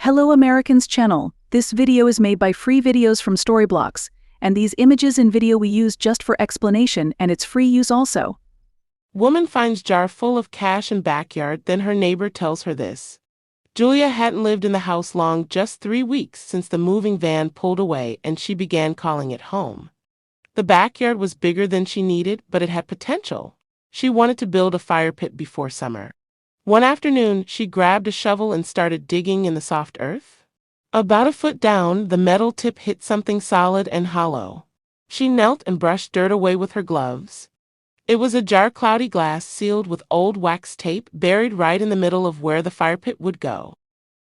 Hello Americans channel. This video is made by free videos from Storyblocks, and these images and video we use just for explanation and it's free use also. Woman finds jar full of cash in backyard, then her neighbor tells her this. Julia hadn't lived in the house long, just 3 weeks since the moving van pulled away and she began calling it home. The backyard was bigger than she needed, but it had potential. She wanted to build a fire pit before summer. One afternoon, she grabbed a shovel and started digging in the soft earth. About a foot down, the metal tip hit something solid and hollow. She knelt and brushed dirt away with her gloves. It was a jar, cloudy glass sealed with old wax tape, buried right in the middle of where the fire pit would go.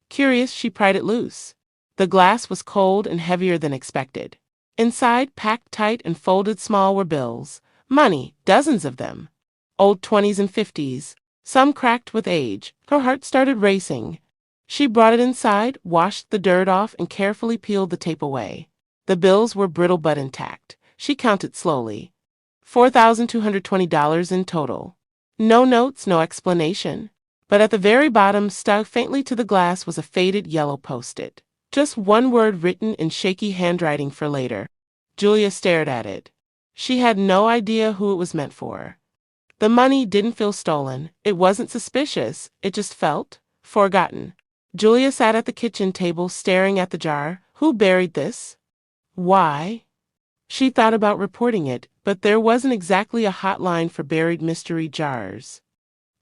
Curious, she pried it loose. The glass was cold and heavier than expected. Inside, packed tight and folded small, were bills. Money, dozens of them. Old 20s and 50s. Some cracked with age. Her heart started racing. She brought it inside, washed the dirt off, and carefully peeled the tape away. The bills were brittle but intact. She counted slowly. $4,220 in total. No notes, no explanation. But at the very bottom, stuck faintly to the glass, was a faded yellow post-it. Just one word written in shaky handwriting: for later. Julia stared at it. She had no idea who it was meant for. The money didn't feel stolen. It wasn't suspicious. It just felt forgotten. Julia sat at the kitchen table staring at the jar. Who buried this? Why? She thought about reporting it, but there wasn't exactly a hotline for buried mystery jars.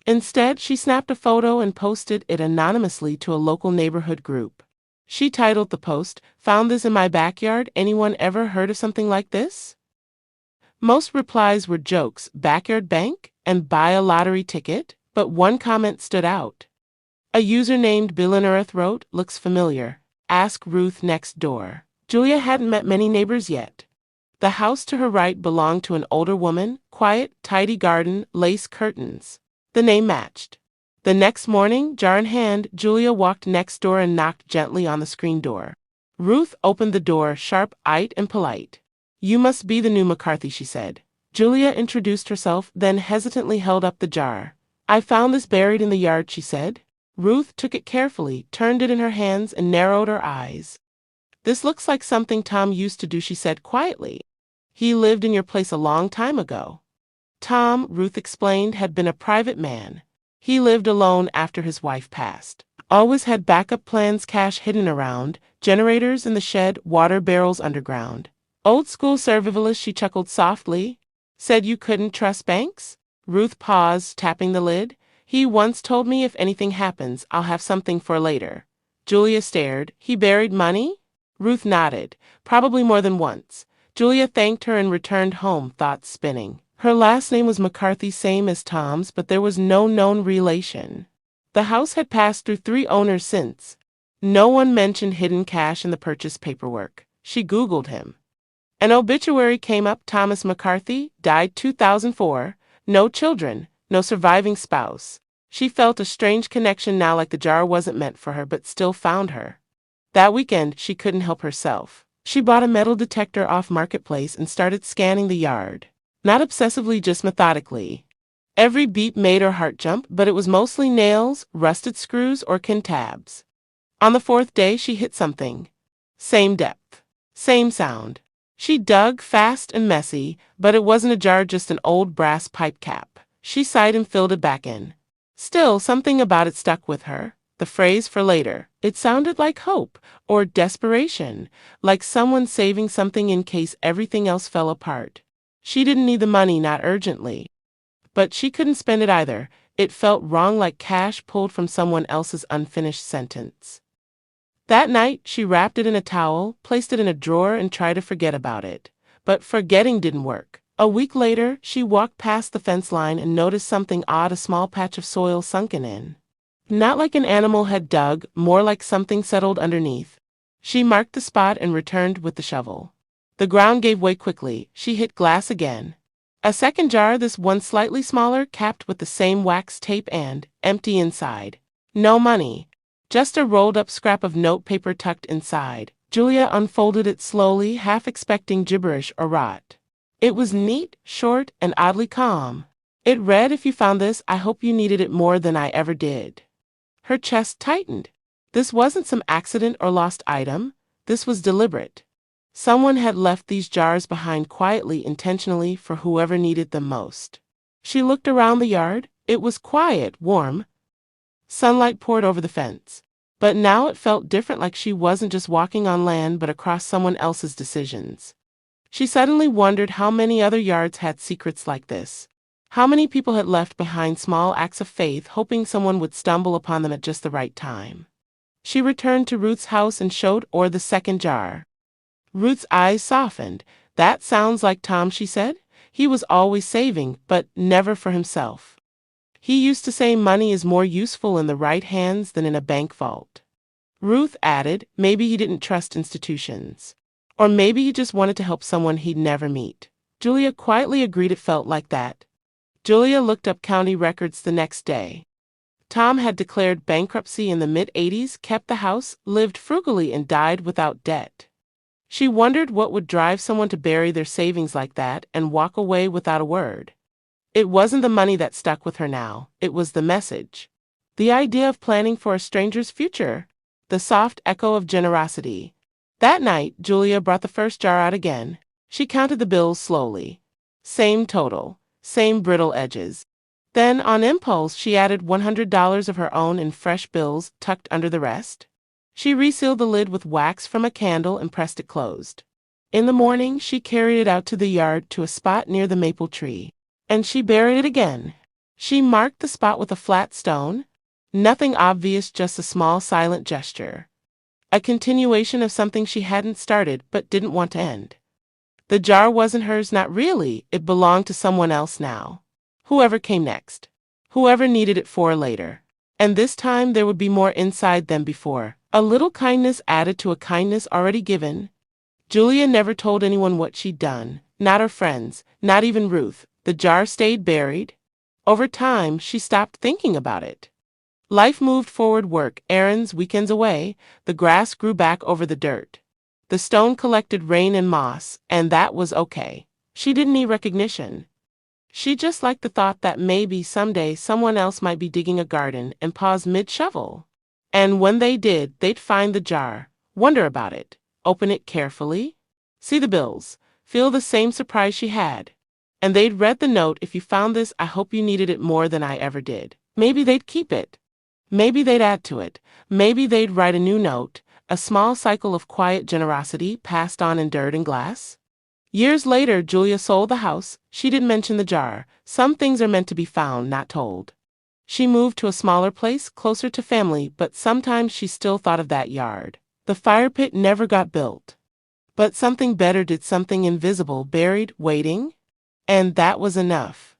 Instead, she snapped a photo and posted it anonymously to a local neighborhood group. She titled the post, "Found this in my backyard. Anyone ever heard of something like this?" Most replies were jokes, backyard bank, and buy a lottery ticket, but one comment stood out. A user named Billinereth wrote, "Looks familiar. Ask Ruth next door." Julia hadn't met many neighbors yet. The house to her right belonged to an older woman, quiet, tidy garden, lace curtains. The name matched. The next morning, jar in hand, Julia walked next door and knocked gently on the screen door. Ruth opened the door, sharp-eyed and polite. "You must be the new McCarthy," she said. Julia introduced herself, then hesitantly held up the jar. "I found this buried in the yard," she said. Ruth took it carefully, turned it in her hands, and narrowed her eyes. "This looks like something Tom used to do," she said quietly. "He lived in your place a long time ago." Tom, Ruth explained, had been a private man. He lived alone after his wife passed. Always had backup plans, cash hidden around, generators in the shed, water barrels underground. "Old school survivalist," she chuckled softly. "Said you couldn't trust banks?" Ruth paused, tapping the lid. "He once told me if anything happens, I'll have something for later." Julia stared. "He buried money?" Ruth nodded. "Probably more than once." Julia thanked her and returned home, thoughts spinning. Her last name was McCarthy, same as Tom's, but there was no known relation. The house had passed through 3 owners since. No one mentioned hidden cash in the purchase paperwork. She Googled him. An obituary came up. Thomas McCarthy, died 2004. No children, no surviving spouse. She felt a strange connection now, like the jar wasn't meant for her but still found her. That weekend, she couldn't help herself. She bought a metal detector off Marketplace and started scanning the yard. Not obsessively, just methodically. Every beep made her heart jump, but it was mostly nails, rusted screws, or tabs. On the 4th day, she hit something. Same depth. Same sound. She dug fast and messy, but it wasn't a jar, just an old brass pipe cap. She sighed and filled it back in. Still, something about it stuck with her. The phrase "for later." It sounded like hope, or desperation, like someone saving something in case everything else fell apart. She didn't need the money, not urgently. But she couldn't spend it either. It felt wrong, like cash pulled from someone else's unfinished sentence. That night, she wrapped it in a towel, placed it in a drawer, and tried to forget about it. But forgetting didn't work. A week later, she walked past the fence line and noticed something odd, a small patch of soil sunken in. Not like an animal had dug, more like something settled underneath. She marked the spot and returned with the shovel. The ground gave way quickly. She hit glass again. A second jar, this one slightly smaller, capped with the same wax tape and empty inside. No money. Just a rolled-up scrap of notepaper tucked inside. Julia unfolded it slowly, half expecting gibberish or rot. It was neat, short, and oddly calm. It read, "If you found this, I hope you needed it more than I ever did." Her chest tightened. This wasn't some accident or lost item. This was deliberate. Someone had left these jars behind quietly, intentionally, for whoever needed them most. She looked around the yard. It was quiet, warm. Sunlight poured over the fence. But now it felt different, like she wasn't just walking on land but across someone else's decisions. She suddenly wondered how many other yards had secrets like this. How many people had left behind small acts of faith, hoping someone would stumble upon them at just the right time. She returned to Ruth's house and showed Orr the second jar. Ruth's eyes softened. "That sounds like Tom," she said. "He was always saving, but never for himself. He used to say money is more useful in the right hands than in a bank vault." Ruth added, "Maybe he didn't trust institutions. Or maybe he just wanted to help someone he'd never meet." Julia quietly agreed it felt like that. Julia looked up county records the next day. Tom had declared bankruptcy in the mid-80s, kept the house, lived frugally, and died without debt. She wondered what would drive someone to bury their savings like that and walk away without a word. It wasn't the money that stuck with her now, it was the message. The idea of planning for a stranger's future. The soft echo of generosity. That night, Julia brought the first jar out again. She counted the bills slowly. Same total, same brittle edges. Then, on impulse, she added $100 of her own in fresh bills tucked under the rest. She resealed the lid with wax from a candle and pressed it closed. In the morning, she carried it out to the yard to a spot near the maple tree. And she buried it again. She marked the spot with a flat stone. Nothing obvious, just a small silent gesture. A continuation of something she hadn't started but didn't want to end. The jar wasn't hers, not really. It belonged to someone else now. Whoever came next. Whoever needed it for later. And this time there would be more inside than before. A little kindness added to a kindness already given. Julia never told anyone what she'd done. Not her friends, not even Ruth. The jar stayed buried. Over time, she stopped thinking about it. Life moved forward, work, errands, weekends away. The grass grew back over the dirt. The stone collected rain and moss, and that was okay. She didn't need recognition. She just liked the thought that maybe someday someone else might be digging a garden and pause mid-shovel. And when they did, they'd find the jar, wonder about it, open it carefully, see the bills, feel the same surprise she had. And they'd read the note, "If you found this, I hope you needed it more than I ever did." Maybe they'd keep it. Maybe they'd add to it. Maybe they'd write a new note, a small cycle of quiet generosity passed on in dirt and glass. Years later, Julia sold the house. She didn't mention the jar. Some things are meant to be found, not told. She moved to a smaller place, closer to family, but sometimes she still thought of that yard. The fire pit never got built. But something better did, something invisible, buried, waiting. And that was enough.